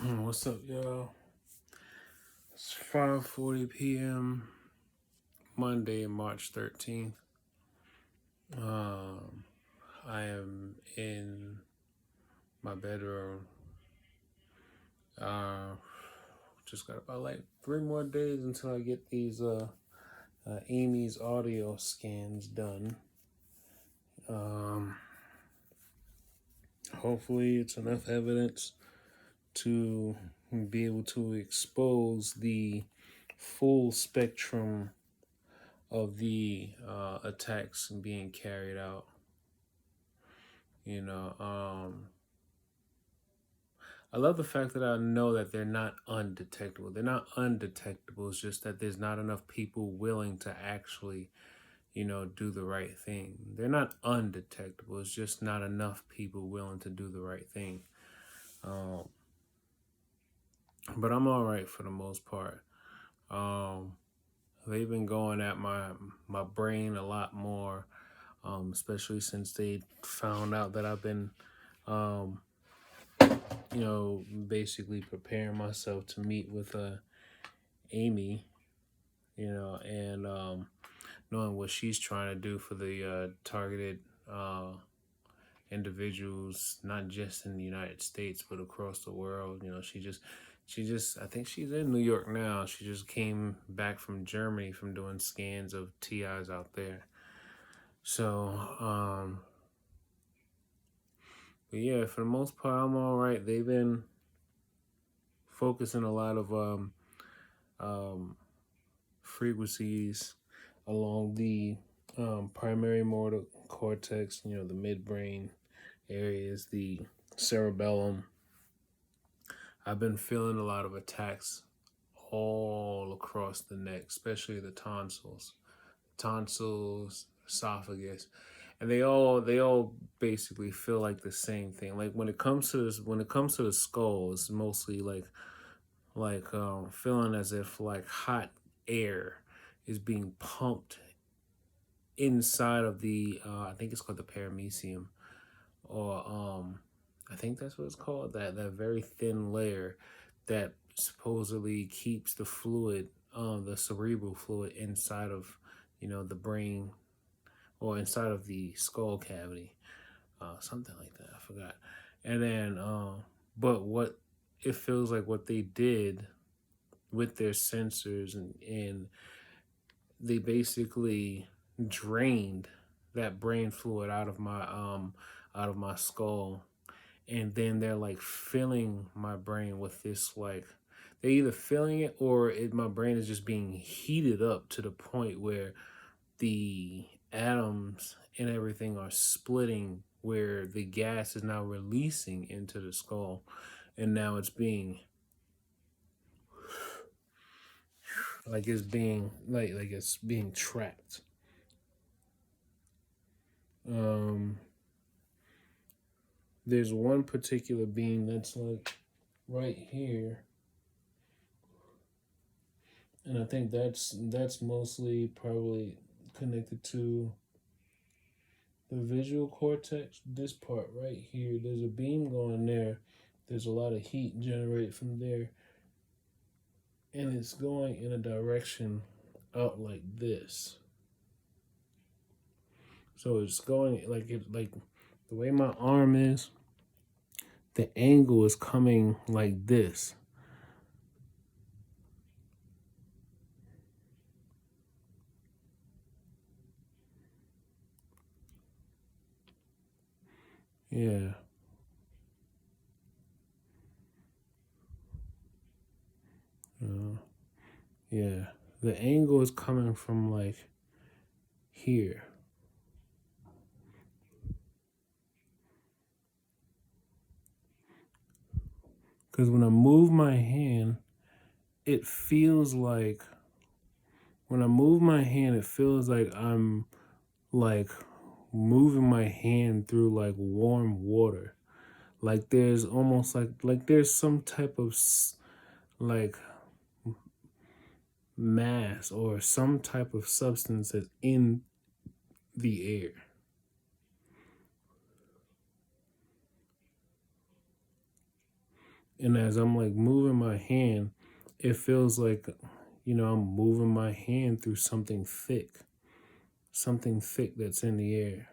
What's up, y'all? It's 5:40 p.m. Monday, March 13th. Um, I am in my bedroom. Uh, just got about like 3 more days until I get these Amy's audio scans done. Um, Hopefully, it's enough evidence to be able to expose the full spectrum of the attacks being carried out. You know, I love the fact that I know that they're not undetectable. They're not undetectable. It's just that there's not enough people willing to actually, do the right thing. They're not undetectable. It's just not enough people willing to do the right thing. Um, but I'm all right for the most part. Um, they've been going at my brain a lot more, especially since they found out that I've been, um, basically preparing myself to meet with Amy, and knowing what she's trying to do for the targeted individuals, not just in the United States but across the world. She just I think she's in New York now. She just came back from Germany from doing scans of TIs out there. So, but yeah, for the most part, I'm all right. They've been focusing a lot of um, frequencies along the primary motor cortex, the midbrain areas, the cerebellum. I've been feeling a lot of attacks all across the neck, especially the tonsils, esophagus, and they all basically feel like the same thing. Like when it comes to the skull, it's mostly like feeling as if like hot air is being pumped inside of the I think it's called the paramecium, or I think that's what it's called, that very thin layer that supposedly keeps the fluid, the cerebral fluid inside of the brain, or inside of the skull cavity, something like that, I forgot. And then but what it feels like what they did with their sensors, and they basically drained that brain fluid out of my skull, and then they're like filling my brain with this, like they're either filling it, or my brain is just being heated up to the point where the atoms and everything are splitting, where the gas is now releasing into the skull, and now it's being like it's being trapped. um there's one particular beam that's like right here, and I think that's mostly probably connected to the visual cortex. This part right here, there's a beam going there. There's a lot of heat generated from there, and it's going in a direction out like this. So it's going like the way my arm is, the angle is coming like this. Yeah. Uh, yeah. The angle is coming from like here. Because when I move my hand, it feels like it feels like I'm like moving my hand through like warm water. Like there's almost like there's some type of like mass or some type of substance that's in the air. And as I'm like moving my hand, it feels like, I'm moving my hand through something thick that's in the air.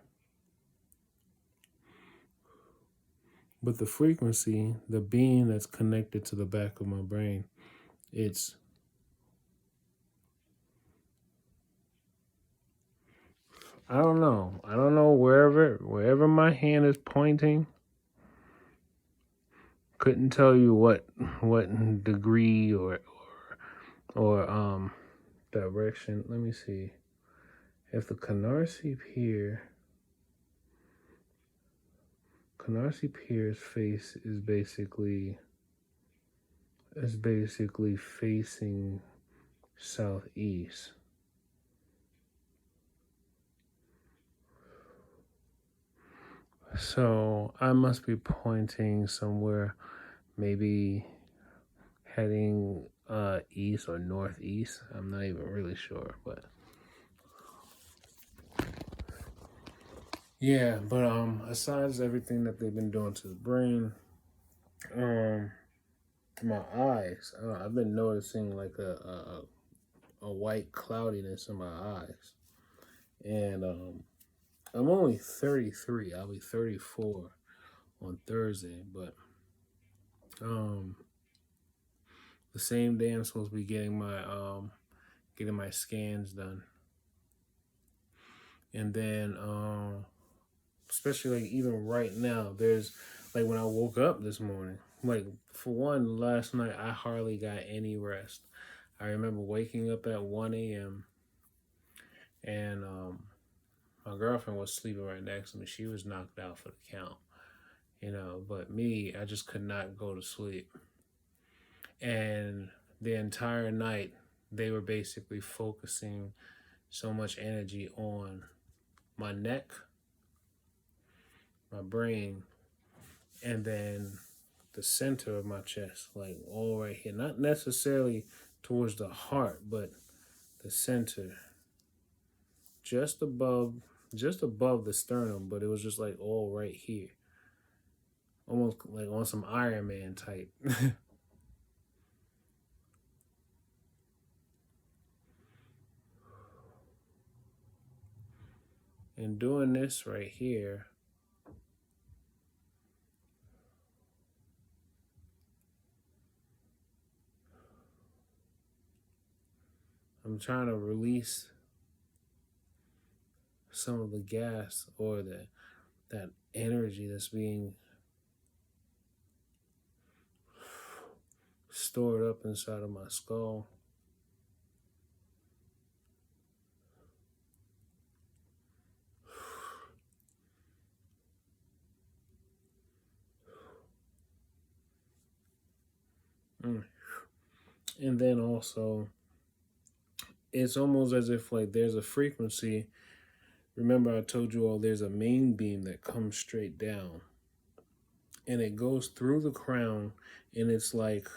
But the frequency, the being that's connected to the back of my brain, it's, I don't know. I don't know, wherever my hand is pointing, couldn't tell you what degree or direction. Let me see. If the Canarsie Pier's face is basically facing southeast. So I must be pointing somewhere, maybe heading east or northeast. I'm not even really sure, but yeah. But aside everything that they've been doing to the brain, um, my eyes, I've been noticing like a white cloudiness in my eyes, and I'm only 33. I'll be 34 on Thursday, but um, the same day I'm supposed to be getting my scans done, and then especially like even right now, there's like when I woke up this morning, like for one, last night I hardly got any rest. I remember waking up at 1 a.m. and my girlfriend was sleeping right next to me. She was knocked out for the count, but me, I just could not go to sleep. And the entire night, they were basically focusing so much energy on my neck, my brain, and then the center of my chest, like all right here. Not necessarily towards the heart, but the center, just above, just above the sternum. But it was just like all right here, almost like on some Iron Man type. And doing this right here, I'm trying to release some of the gas or that energy that's being stored up inside of my skull. Mm. And then also, it's almost as if like there's a frequency. Remember, I told you all there's a main beam that comes straight down, and it goes through the crown, and it's like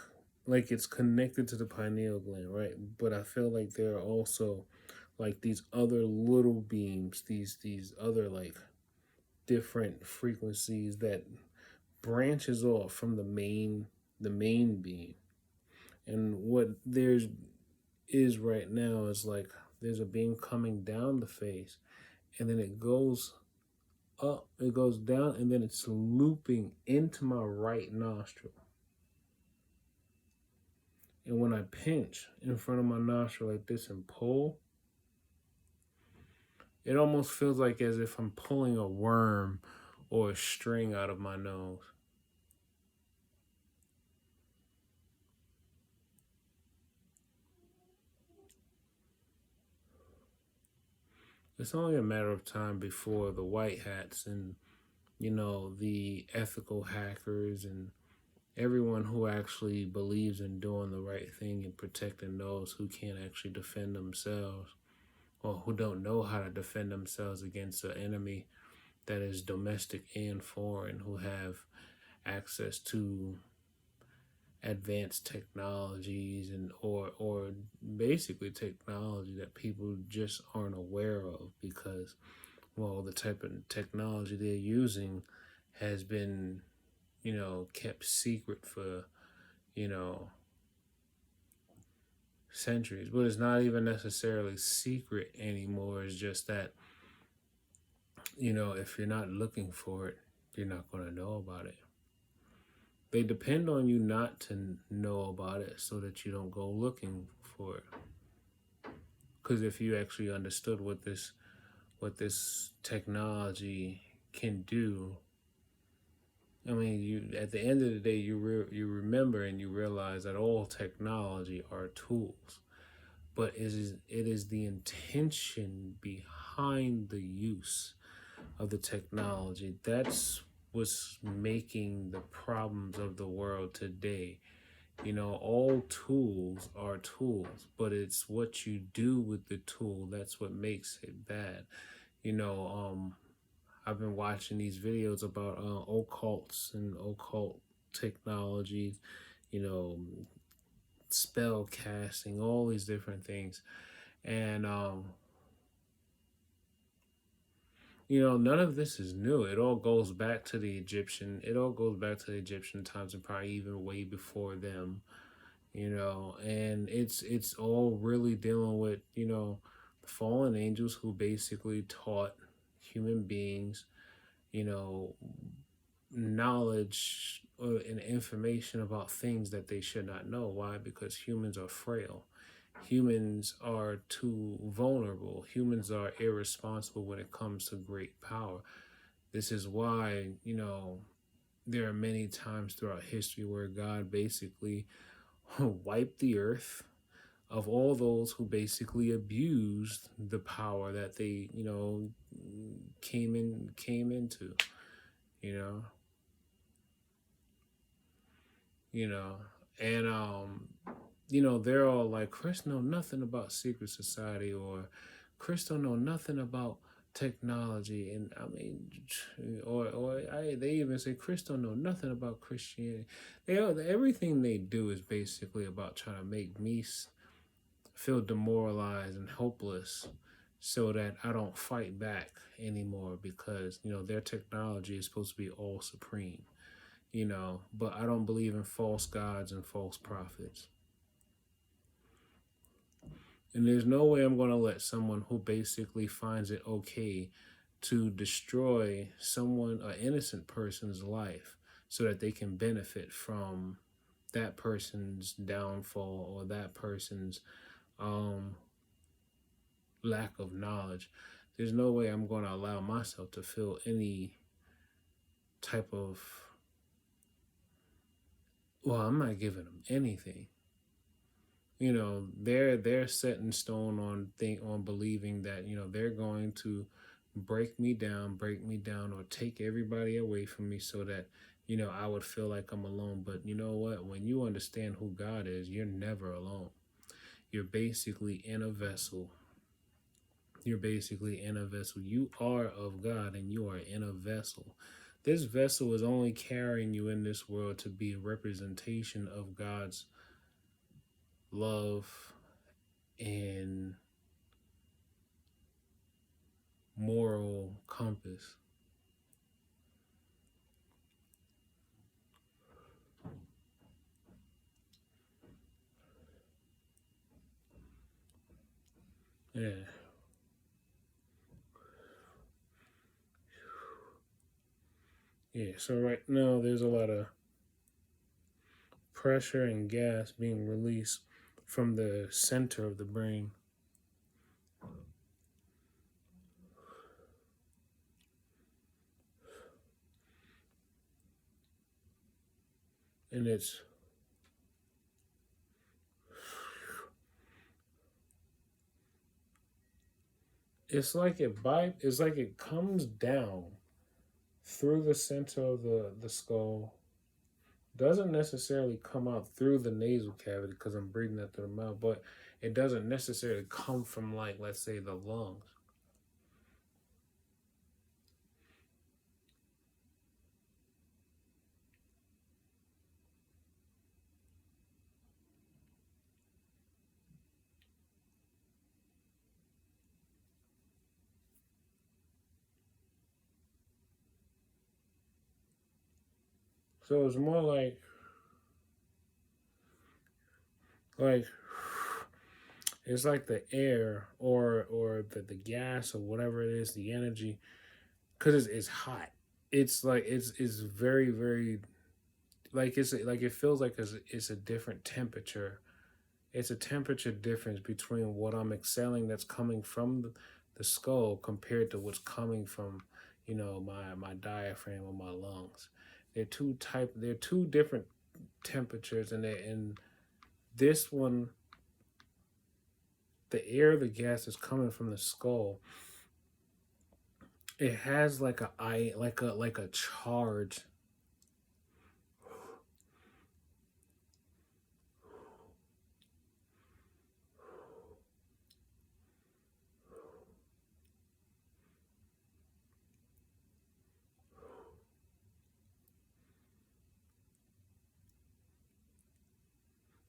it's connected to the pineal gland, right? But I feel like there are also like these other little beams, these other like different frequencies that branches off from the main beam. And what there's is right now is like there's a beam coming down the face, and then it goes up, it goes down, and then it's looping into my right nostril. And when I pinch in front of my nostril like this and pull, it almost feels like as if I'm pulling a worm or a string out of my nose. It's only a matter of time before the white hats and, the ethical hackers and everyone who actually believes in doing the right thing and protecting those who can't actually defend themselves or who don't know how to defend themselves against an enemy that is domestic and foreign, who have access to advanced technologies and or basically technology that people just aren't aware of because, well, the type of technology they're using has been kept secret for, you know, centuries. But it's not even necessarily secret anymore. It's just that, if you're not looking for it, you're not going to know about it. They depend on you not to know about it so that you don't go looking for it. Because if you actually understood what this technology can do, I mean, you at the end of the day, you remember and you realize that all technology are tools, but it is the intention behind the use of the technology that's what's making the problems of the world today. All tools are tools, but it's what you do with the tool that's what makes it bad. You know, I've been watching these videos about occults and occult technologies, you know, spell casting, all these different things. And, none of this is new. It all goes back to the Egyptian times and probably even way before them, and it's all really dealing with, fallen angels who basically taught human beings, you know, knowledge and information about things that they should not know. Why? Because humans are frail. Humans are too vulnerable. Humans are irresponsible when it comes to great power. This is why, there are many times throughout history where God basically wiped the earth of all those who basically abused the power that they, came into, you know, you know, and they're all like, Chris know nothing about secret society, or Chris don't know nothing about technology, and I mean, they even say Chris don't know nothing about Christianity. Everything they do is basically about trying to make me feel demoralized and hopeless, so that I don't fight back anymore, because their technology is supposed to be all supreme, but I don't believe in false gods and false prophets. And there's no way I'm going to let someone who basically finds it okay to destroy an innocent person's life, so that they can benefit from that person's downfall or that person's lack of knowledge. There's no way I'm going to allow myself to feel any type of, well, I'm not giving them anything. They're set in stone on believing that, they're going to break me down, or take everybody away from me, so that, I would feel like I'm alone. But you know what? When you understand who God is, you're never alone. You're basically in a vessel. You are of God, and you are in a vessel. This vessel is only carrying you in this world to be a representation of God's love and moral compass. Yeah. Yeah, so right now there's a lot of pressure and gas being released from the center of the brain. And it's like it comes down through the center of the skull. Doesn't necessarily come out through the nasal cavity, because I'm breathing that through the mouth, but it doesn't necessarily come from, like, let's say, the lungs. So it's more like it's like the air or the gas or whatever it is, the energy, because it's hot. It's like it's very very like it's like it feels like it's a different temperature. It's a temperature difference between what I'm exhaling that's coming from the skull compared to what's coming from, my diaphragm or my lungs. They're two different temperatures, and this one, the air, the gas is coming from the skull. It has like a charge.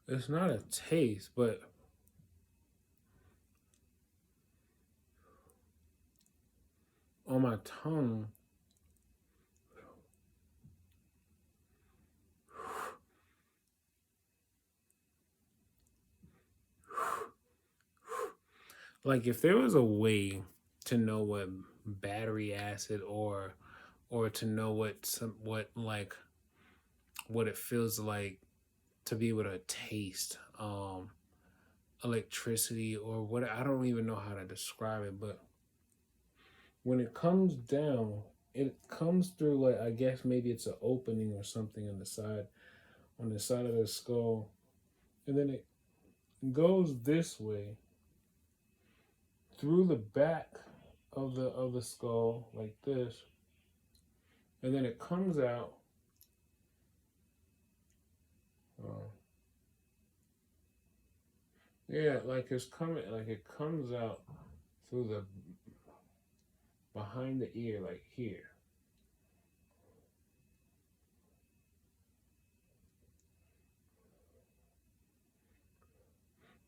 It's not a taste, but on my tongue, like if there was a way to know what battery acid or to know what it feels like to be able to taste electricity or what, I don't even know how to describe it, but when it comes down, it comes through, like, I guess maybe it's an opening or something on the side of the skull, and then it goes this way through the back of the skull like this, and then it comes out. Uh, yeah, like it's coming, like it comes out through the behind the ear, like here.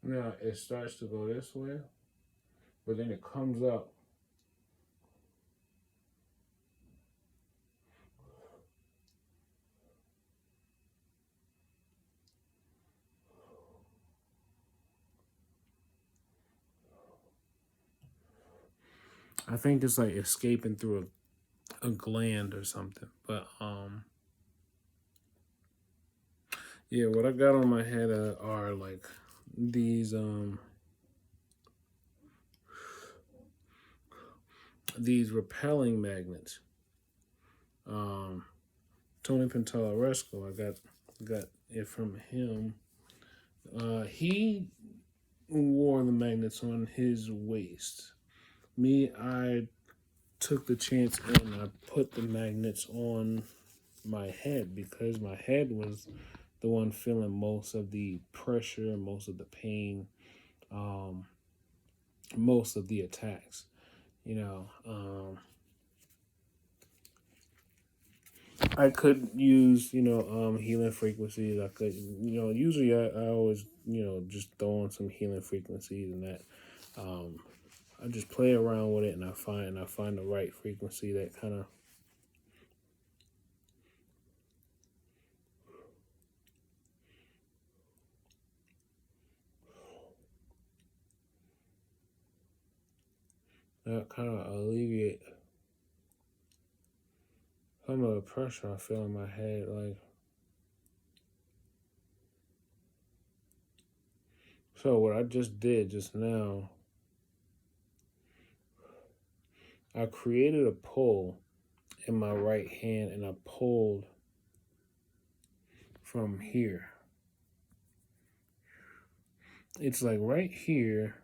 Now it starts to go this way, but then it comes up. I think it's like escaping through a gland or something. But yeah, what I got on my head are like these these repelling magnets. Um, Tony Pantalleresco, I got it from him. He wore the magnets on his waist. Me, I took the chance and I put the magnets on my head because my head was the one feeling most of the pressure, most of the pain, um, most of the attacks. You know, I could use, healing frequencies. I could, usually I always, just throw on some healing frequencies and that. Um, I just play around with it and I find the right frequency that kind of. That kind of alleviate some of the pressure I feel in my head. Like, so what I just did just now, I created a pull in my right hand and I pulled from here. It's like right here.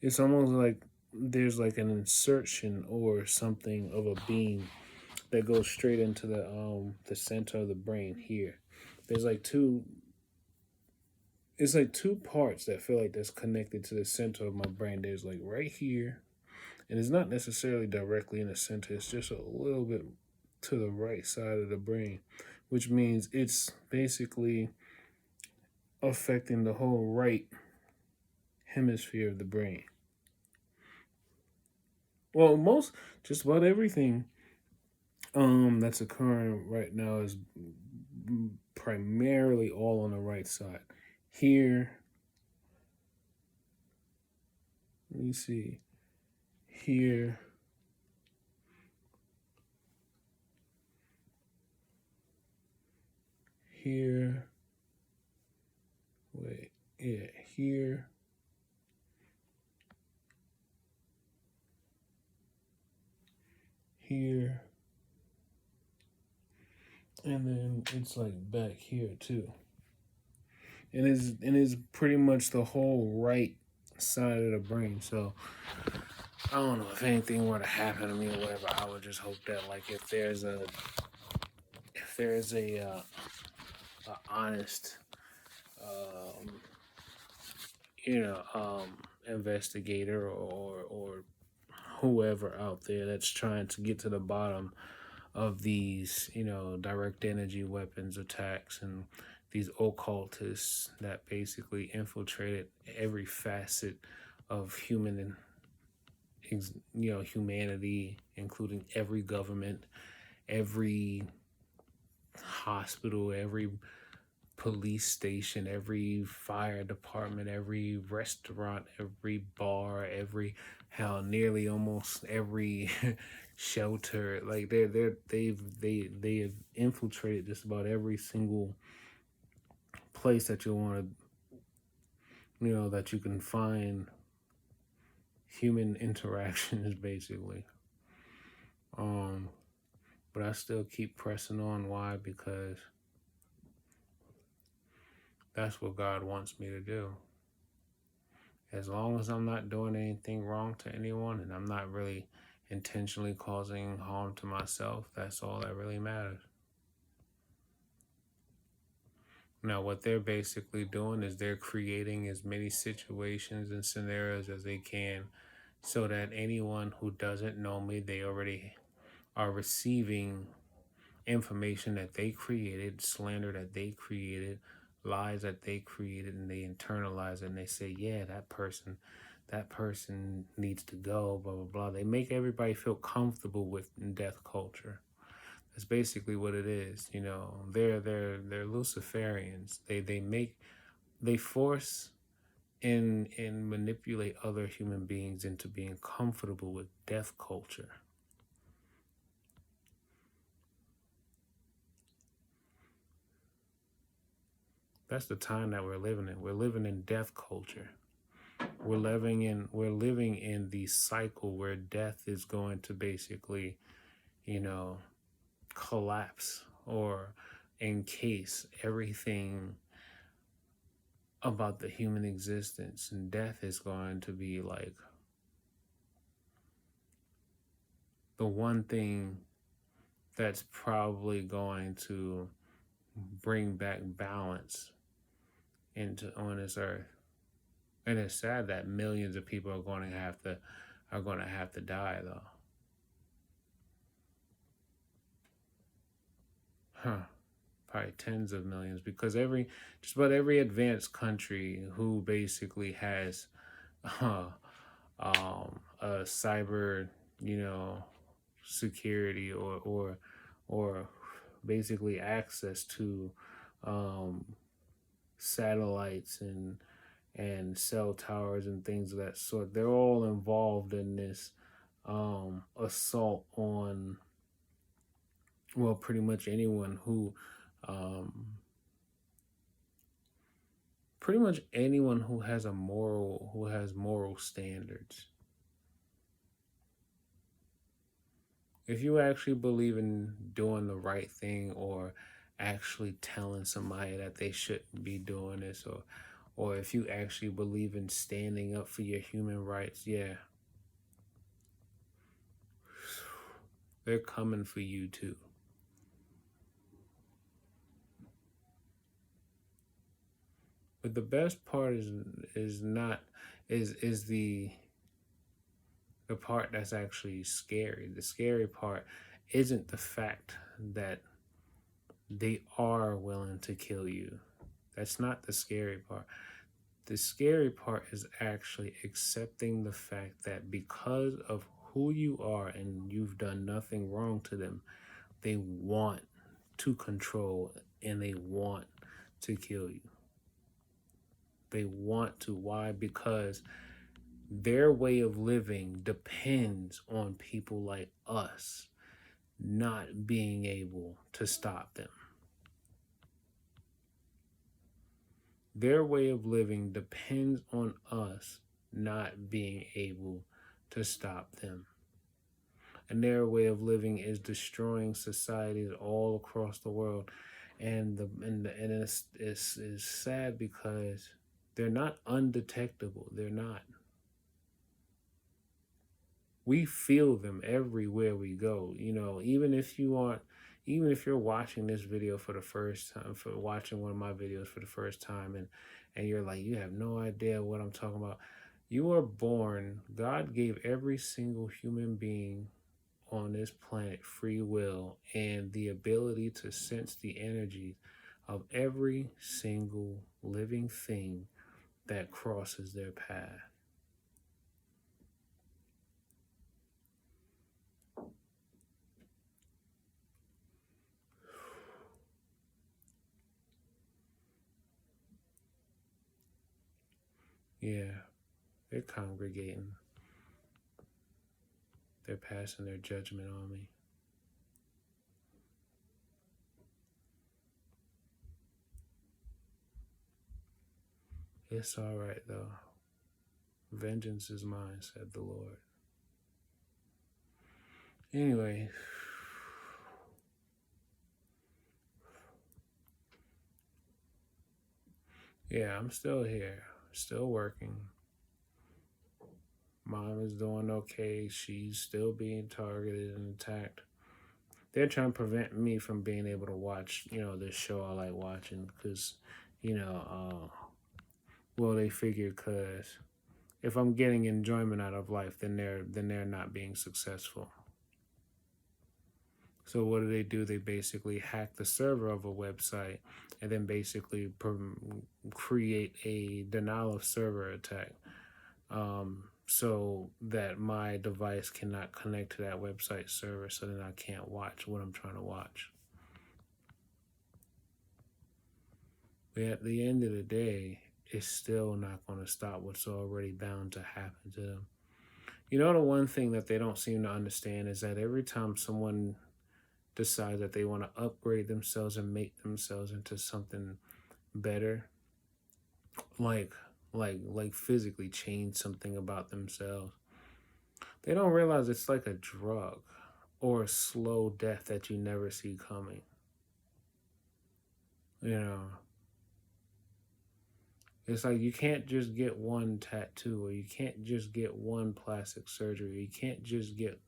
It's almost like there's like an insertion or something of a beam that goes straight into the center of the brain here. There's like two it's like two parts that feel like that's connected to the center of my brain. There's like right here, and it's not necessarily directly in the center, it's just a little bit to the right side of the brain, which means it's basically affecting the whole right hemisphere of the brain. Well, most, just about everything That's occurring right now is primarily all on the right side. Here, let me see. Here, here, wait, yeah, here, here, and then it's like back here too. And it's pretty much the whole right side of the brain. So I don't know if anything were to happen to me or whatever. I would just hope that like if there's a honest um, you know investigator or whoever out there that's trying to get to the bottom of these, direct energy weapons attacks and these occultists that basically infiltrated every facet of humanity, including every government, every hospital, every police station, every fire department, every restaurant, every bar, every hell, nearly almost every shelter. Like they have infiltrated just about every single place that you want to, that you can find human interactions basically. Um, but I still keep pressing on. Why? Because that's what God wants me to do. As long as I'm not doing anything wrong to anyone and I'm not really intentionally causing harm to myself, that's all that really matters. Now, what they're basically doing is they're creating as many situations and scenarios as they can so that anyone who doesn't know me, they already are receiving information that they created, slander that they created, lies that they created, and they internalize it and they say, yeah, that person needs to go, blah blah blah. They make everybody feel comfortable with death culture. That's basically what it is. They're Luciferians. They force and manipulate other human beings into being comfortable with death culture. That's the time that we're living in. We're living in death culture. We're living in the cycle where death is going to basically, you know, collapse or encase everything about the human existence, and death is going to be like the one thing that's probably going to bring back balance into on this earth. And it's sad that millions of people are going to have to die though. Huh. Probably tens of millions, because just about every advanced country who basically has uh, a cyber, you know, security or basically access to um, satellites and cell towers and things of that sort. They're all involved in this assault on, well, pretty much anyone um, who has moral standards. If you actually believe in doing the right thing or actually telling somebody that they shouldn't be doing this, or if you actually believe in standing up for your human rights, yeah, they're coming for you too. But the best part is not is the part that's actually scary. The scary part isn't the fact that they are willing to kill you. That's not the scary part. The scary part is actually accepting the fact that because of who you are and you've done nothing wrong to them, They want to control and they want to kill you. They want to. Why? Because their way of living depends on people like us not being able to stop them. Their way of living depends on us not being able to stop them. And their way of living is destroying societies all across the world. And it's sad because they're not undetectable. They're not. We feel them everywhere we go. You know, even if you're watching this video for the first time, for watching one of my videos for the first time, and you're like, you have no idea what I'm talking about. You were born. God gave every single human being on this planet free will and the ability to sense the energy of every single living thing that crosses their path. Yeah, they're congregating. They're passing their judgment on me. It's all right, though. Vengeance is mine, said the Lord. Anyway, yeah, I'm still here, still working. Mom is doing okay. She's still being targeted and attacked. They're trying to prevent me from being able to watch, this show I like watching because, well, they figure because if I'm getting enjoyment out of life, then they're not being successful. So what do? They basically hack the server of a website and then basically create a denial of server attack, so that my device cannot connect to that website server, so then I can't watch what I'm trying to watch. But at the end of the day, it's still not going to stop what's already bound to happen to them. The one thing that they don't seem to understand is that every time someone decide that they want to upgrade themselves and make themselves into something better, like physically change something about themselves, they don't realize it's like a drug or a slow death that you never see coming. It's like you can't just get one tattoo, or you can't just get one plastic surgery, or you can't just get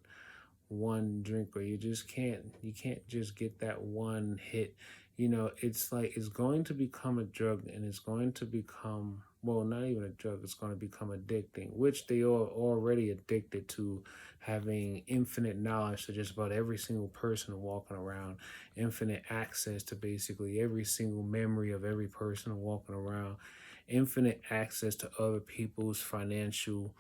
one drink, or you can't just get that one hit. It's like it's going to become a drug, and it's going to become, well, not even a drug, it's going to become addicting, which they are already addicted to having infinite knowledge to just about every single person walking around, infinite access to basically every single memory of every person walking around, infinite access to other people's financial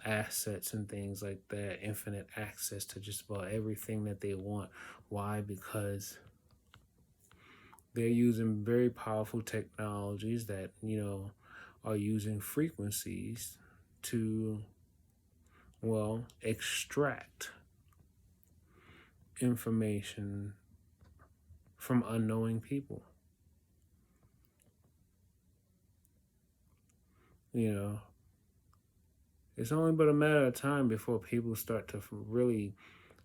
assets and things like that, infinite access to just about everything that they want. Why? Because they're using very powerful technologies that, are using frequencies to, well, extract information from unknowing people. It's only but a matter of time before people start to really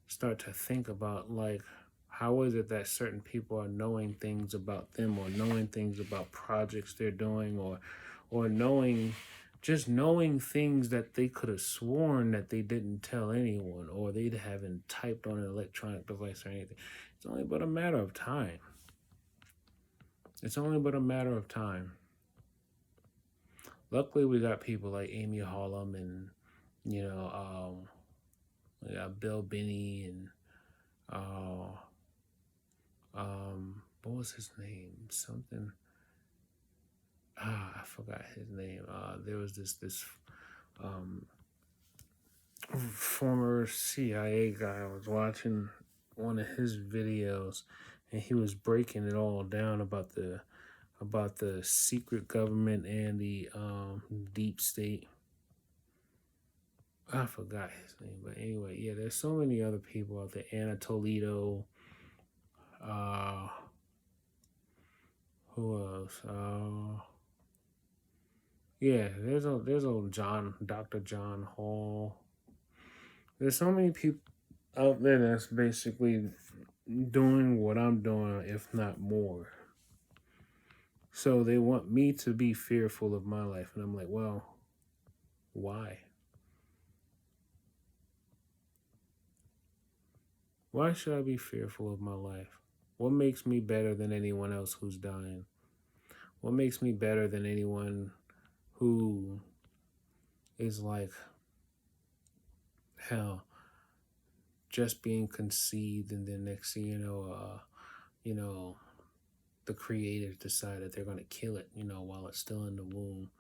start to think about, like, how is it that certain people are knowing things about them, or knowing things about projects they're doing, or knowing things that they could have sworn that they didn't tell anyone, or they haven't typed on an electronic device or anything. It's only but a matter of time. It's only but a matter of time. Luckily, we got people like Amy Hollum and, we got Bill Binney and, what was his name? Something. I forgot his name. There was this former CIA guy I was watching one of his videos, and he was breaking it all down about the secret government and the deep state. I forgot his name, but anyway, yeah, there's so many other people out there. Anna Toledo, uh, who else? Yeah, there's old John, Dr. John Hall. There's so many people out there that's basically doing what I'm doing, if not more. So they want me to be fearful of my life, and I'm like, well, why? Why should I be fearful of my life? What makes me better than anyone else who's dying? What makes me better than anyone who is like, hell, just being conceived, and then next thing you know, the creators decide that they're gonna kill it, while it's still in the womb?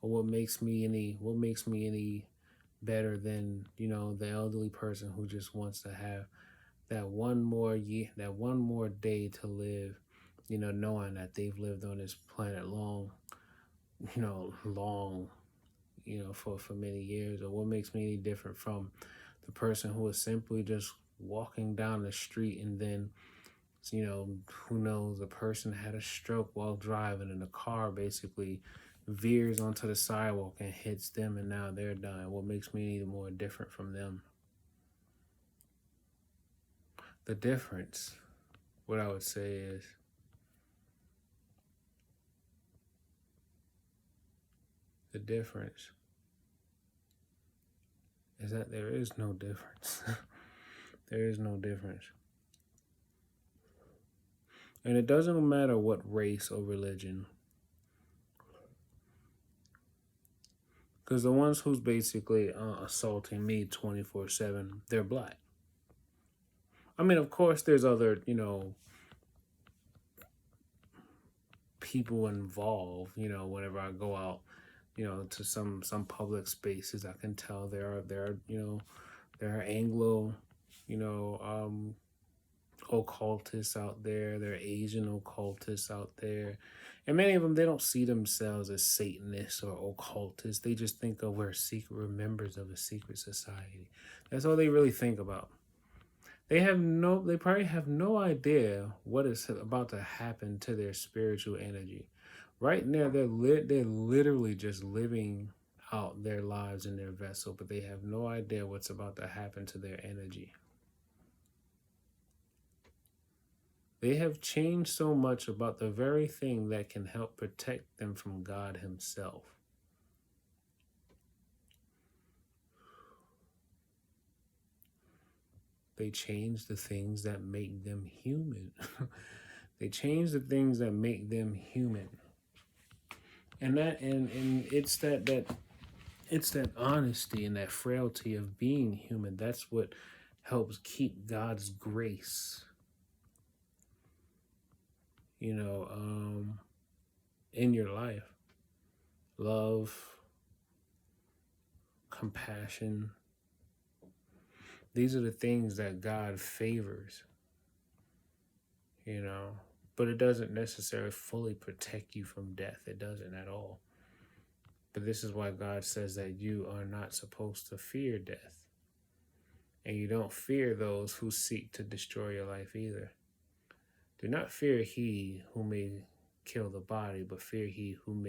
Or what makes me any better than, the elderly person who just wants to have that one more year, that one more day to live, knowing that they've lived on this planet long, for many years? Or what makes me any different from the person who is simply just walking down the street, and then, who knows, a person had a stroke while driving, and the car basically veers onto the sidewalk and hits them, and now they're dying? What makes me any more different from them? The difference, what I would say is, the difference is that there is no difference. There is no difference. And it doesn't matter what race or religion, because the ones who's basically assaulting me 24/7, they're black. I mean, of course, there's other, people involved. Whenever I go out, to some public spaces, I can tell there are Anglo, you know, occultists out there. There are Asian occultists out there, and many of them, they don't see themselves as Satanists or occultists. They just think of we're members of a secret society. That's all they really think about. They probably have no idea what is about to happen to their spiritual energy. Right now, they're literally just living out their lives in their vessel, but they have no idea what's about to happen to their energy. They have changed so much about the very thing that can help protect them from God Himself. They change the things that make them human. They change the things that make them human. And it's that honesty and that frailty of being human. That's what helps keep God's grace, in your life. Love, compassion. These are the things that God favors, but it doesn't necessarily fully protect you from death. It doesn't at all. But this is why God says that you are not supposed to fear death. And you don't fear those who seek to destroy your life either. Do not fear he who may kill the body, but fear he who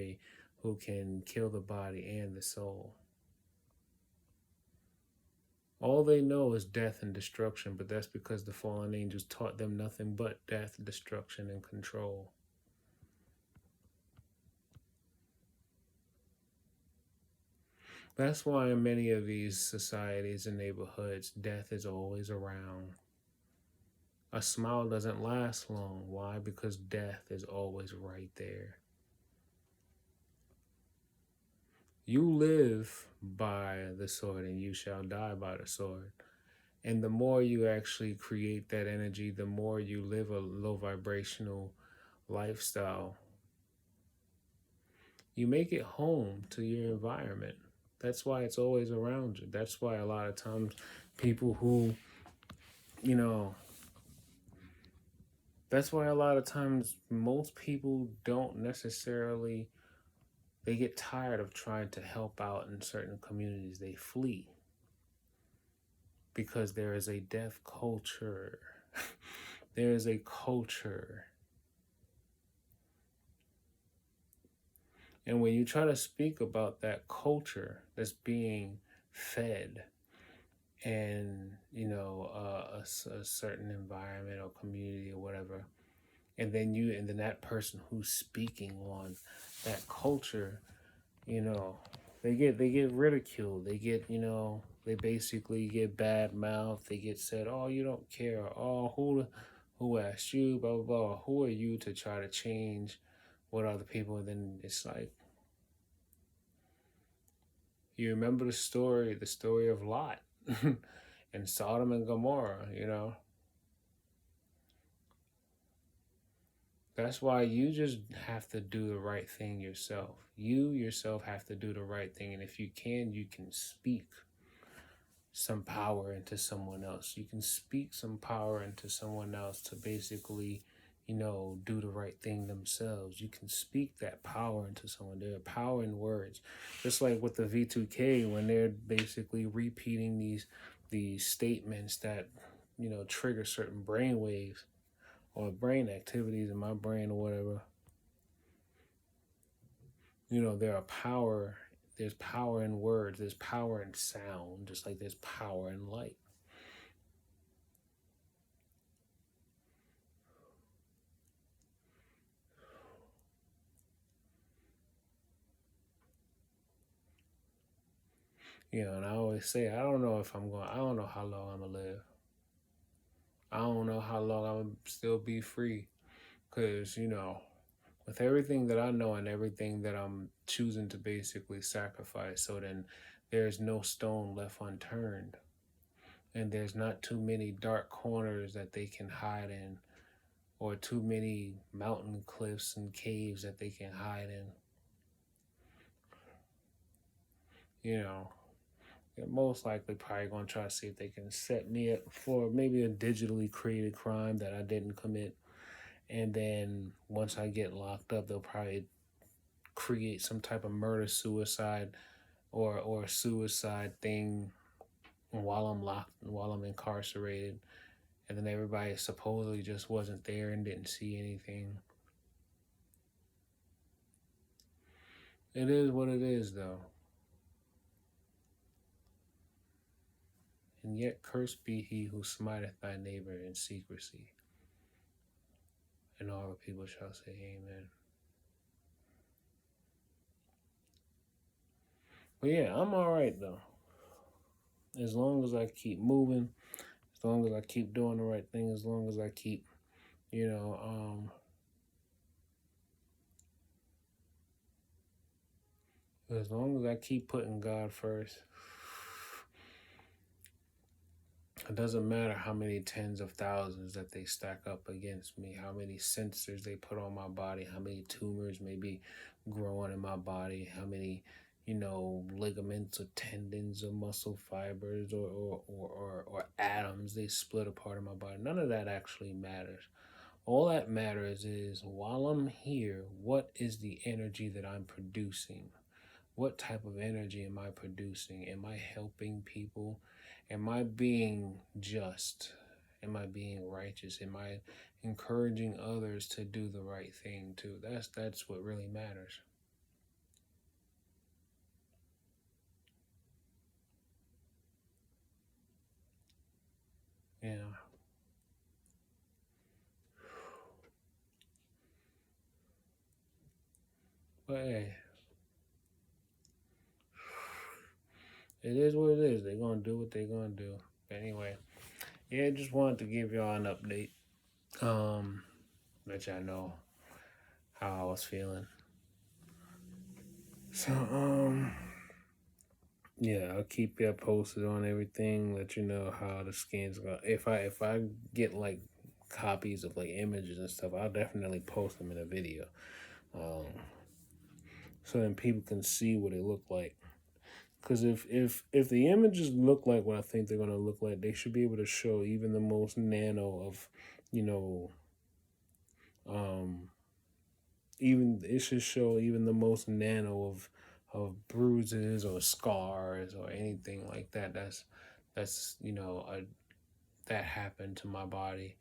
can kill the body and the soul. All they know is death and destruction, but that's because the fallen angels taught them nothing but death, destruction, and control. That's why in many of these societies and neighborhoods, death is always around. A smile doesn't last long. Why? Because death is always right there. You live by the sword and you shall die by the sword. And the more you actually create that energy, the more you live a low vibrational lifestyle, you make it home to your environment. That's why it's always around you. That's why a lot of times people who, you know, That's why a lot of times most people don't necessarily, they get tired of trying to help out in certain communities. They flee because there is a deaf culture. There is a culture. And when you try to speak about that culture that's being fed and, a certain environment or community or whatever, and then that person who's speaking on that culture, you know, they get ridiculed. They get, they basically get bad mouth. They get said, "Oh, you don't care." "Oh, who asked you?" Blah blah blah. Who are you to try to change what other people? And then it's like, you remember the story of Lot and Sodom and Gomorrah. That's why you just have to do the right thing yourself. You yourself have to do the right thing, and if you can speak some power into someone else. You can speak some power into someone else to basically, do the right thing themselves. You can speak that power into someone. There are power in words. Just like with the V2K, when they're basically repeating these statements that, trigger certain brain waves or brain activities in my brain or whatever. There are power. There's power in words. There's power in sound, just like there's power in light. And I always say, I don't know how long I'm going to live. I don't know how long I'm going to still be free. Because, with everything that I know and everything that I'm choosing to basically sacrifice, so then there's no stone left unturned. And there's not too many dark corners that they can hide in, or too many mountain cliffs and caves that they can hide in. They're most likely probably going to try to see if they can set me up for maybe a digitally created crime that I didn't commit. And then once I get locked up, they'll probably create some type of murder suicide or suicide thing while I'm incarcerated. And then everybody supposedly just wasn't there and didn't see anything. It is what it is, though. And yet cursed be he who smiteth thy neighbor in secrecy. And all the people shall say amen. But yeah, I'm all right though. As long as I keep moving, as long as I keep doing the right thing, as long as I keep, you know, as long as I keep putting God first, it doesn't matter how many tens of thousands that they stack up against me, how many sensors they put on my body, how many tumors may be growing in my body, how many, ligaments or tendons or muscle fibers or atoms they split apart in my body. None of that actually matters. All that matters is while I'm here, what is the energy that I'm producing? What type of energy am I producing? Am I helping people? Am I being just? Am I being righteous? Am I encouraging others to do the right thing too? That's what really matters. Yeah. But hey, it is what it is. They're gonna do what they're gonna do. But anyway, yeah, just wanted to give y'all an update. Let y'all know how I was feeling. So, yeah, I'll keep you posted on everything. Let you know how the skins go. If I get like copies of like images and stuff, I'll definitely post them in a video, um, so then people can see what they look like. Because if the images look like what I think they're gonna look like, they should be able to show even the most nano of, you know, Um, Even it should show even the most nano of bruises or scars or anything like that. That's that happened to my body.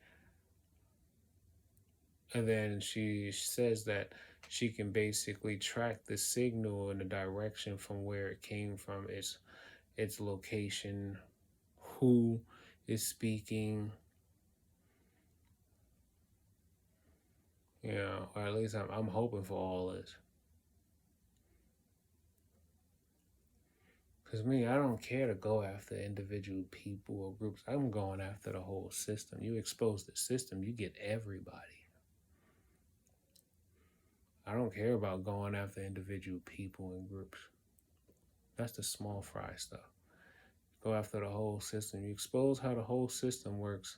And then she says that she can basically track the signal in the direction from where it came from, its location, who is speaking, or at least I'm hoping for all this. Because me, I don't care to go after individual people or groups. I'm going after the whole system. You expose the system, you get everybody. I don't care about going after individual people and groups. That's the small fry stuff. Go after the whole system. You expose how the whole system works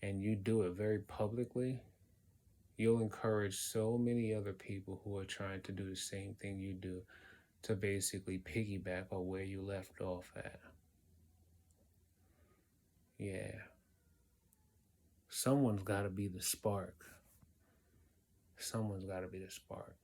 and you do it very publicly, you'll encourage so many other people who are trying to do the same thing you do to basically piggyback on where you left off at. Yeah. Someone's got to be the spark. Someone's got to be the spark.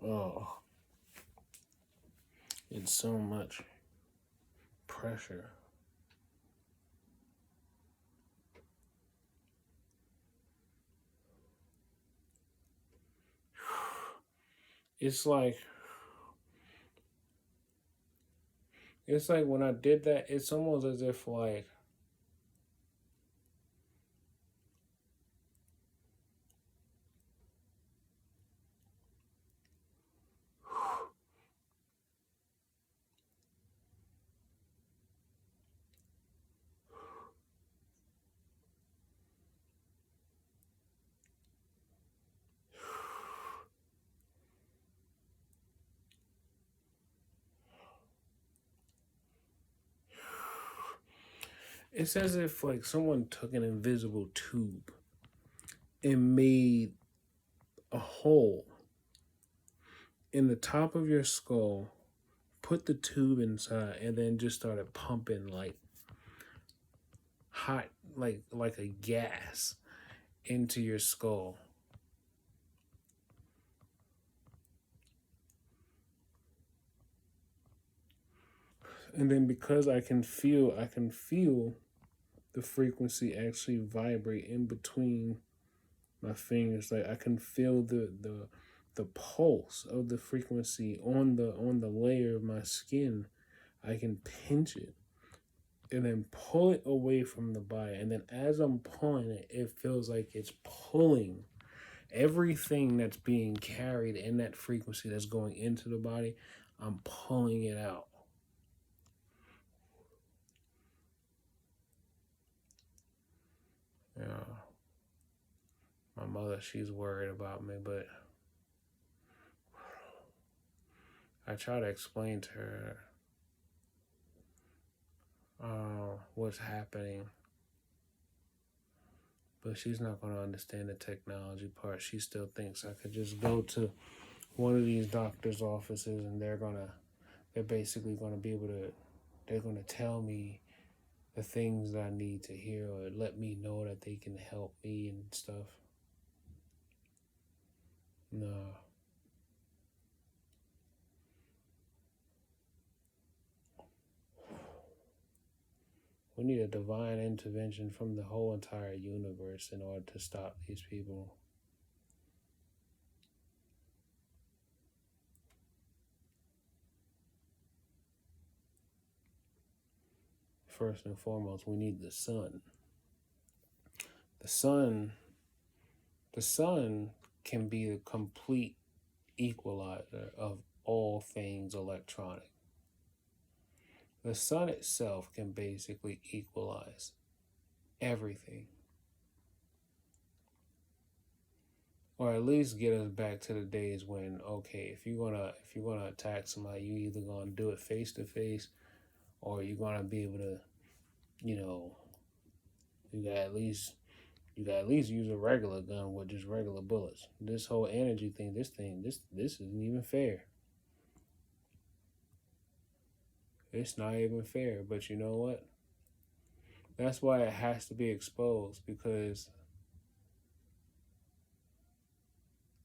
Oh, it's so much pressure. It's like when I did that, it's almost as if like it's as if like someone took an invisible tube and made a hole in the top of your skull, put the tube inside, and then just started pumping like hot, like a gas into your skull. And then because I can feel the frequency actually vibrate in between my fingers. Like I can feel the pulse of the frequency on the layer of my skin. I can pinch it and then pull it away from the body. And then as I'm pulling it, it feels like it's pulling everything that's being carried in that frequency that's going into the body. I'm pulling it out. Yeah. My mother, she's worried about me, but I try to explain to her what's happening, but she's not going to understand the technology part. She still thinks I could just go to one of these doctor's offices and they're basically gonna be able to, they're gonna tell me the things that I need to hear or let me know that they can help me and stuff. No. We need a divine intervention from the whole entire universe in order to stop these people. First and foremost, we need the sun. The sun, the sun can be a complete equalizer of all things electronic. The sun itself can basically equalize everything. Or at least get us back to the days when, okay, if you're gonna attack somebody, you either gonna do it face to face or you're gonna be able to, you know, you got at least You got at least use a regular gun with just regular bullets. This whole energy thing, this isn't even fair. It's not even fair. But you know what? That's why it has to be exposed, because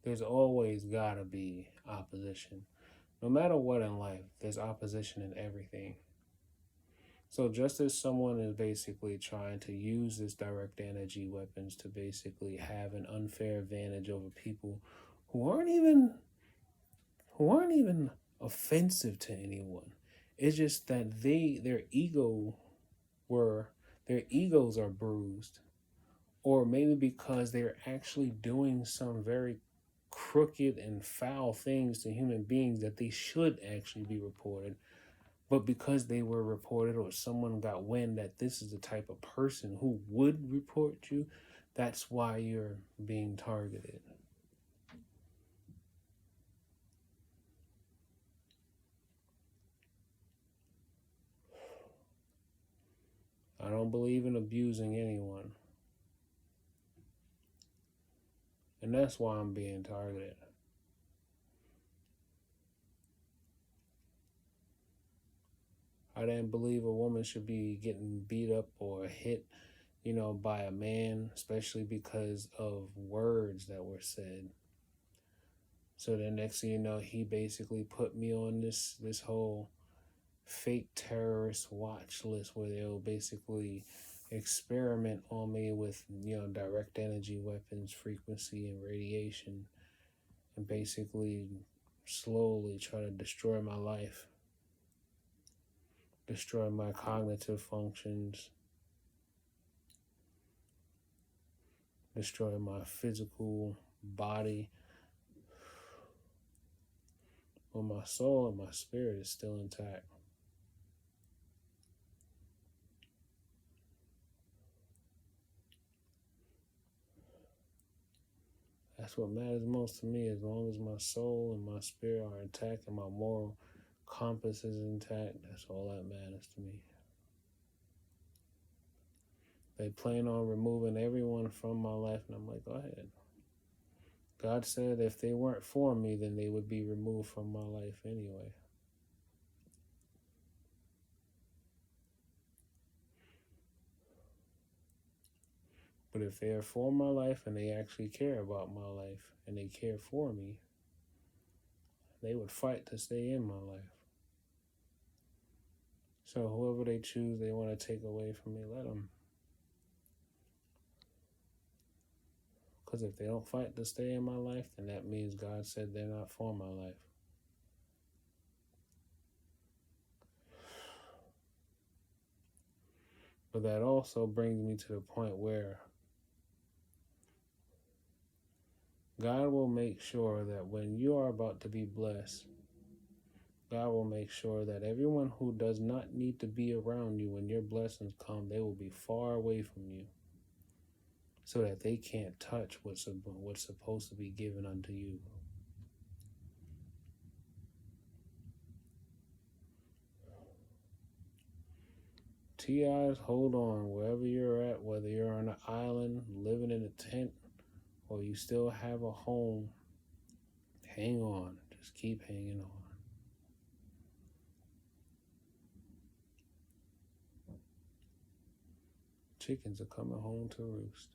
there's always gotta be opposition. No matter what in life, there's opposition in everything. So just as someone is basically trying to use this direct energy weapons to basically have an unfair advantage over people who aren't even offensive to anyone. It's just that were their egos are bruised, or maybe because they're actually doing some very crooked and foul things to human beings that they should actually be reported. But because they were reported, or someone got wind that this is the type of person who would report you, that's why you're being targeted. I don't believe in abusing anyone. And that's why I'm being targeted. I didn't believe a woman should be getting beat up or hit, by a man, especially because of words that were said. So the next thing you know, he basically put me on this whole fake terrorist watch list where they'll basically experiment on me with, direct energy weapons, frequency, and radiation, and basically slowly try to destroy my life, destroy my cognitive functions, destroy my physical body. But my soul and my spirit is still intact. That's what matters most to me. As long as my soul and my spirit are intact and my moral compass is intact, that's all that matters to me. They plan on removing everyone from my life, and I'm like, go ahead. God said if they weren't for me, then they would be removed from my life anyway. But if they are for my life and they actually care about my life and they care for me, they would fight to stay in my life. So whoever they choose they want to take away from me, let them. Because if they don't fight to stay in my life, then that means God said they're not for my life. But that also brings me to the point where God will make sure that when you are about to be blessed, God will make sure that everyone who does not need to be around you when your blessings come, they will be far away from you, so that they can't touch what's supposed to be given unto you. TIs, hold on. Wherever you're at, whether you're on an island, living in a tent, or you still have a home, hang on. Just keep hanging on. Chickens are coming home to roost.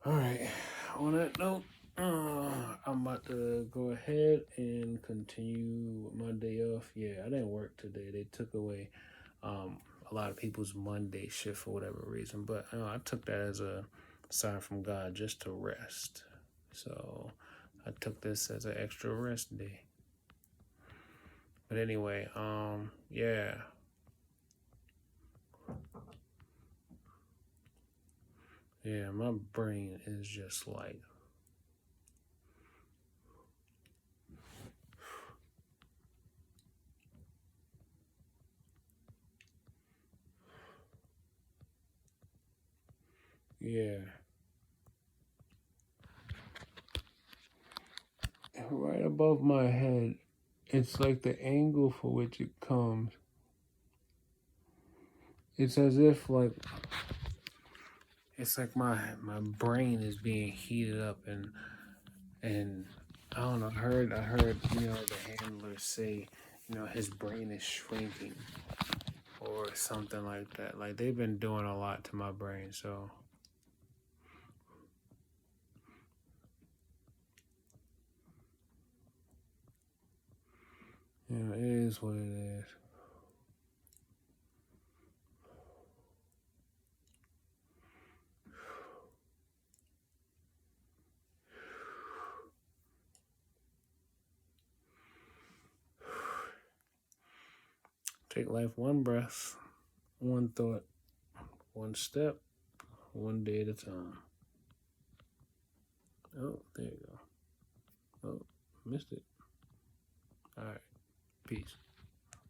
All right. On that note, I'm about to go ahead and continue my day off. Yeah, I didn't work today. They took away a lot of people's Monday shift for whatever reason. But I took that as a sign from God just to rest. So I took this as an extra rest day. But anyway, yeah. Yeah, my brain is just like, yeah. Right above my head, it's like the angle for which it comes. It's as if like it's like my brain is being heated up, and I don't know. I heard the handlers say his brain is shrinking or something like that. Like they've been doing a lot to my brain, so it is what it is. Take life one breath, one thought, one step, one day at a time. Oh, there you go. Oh, missed it. All right. Peace.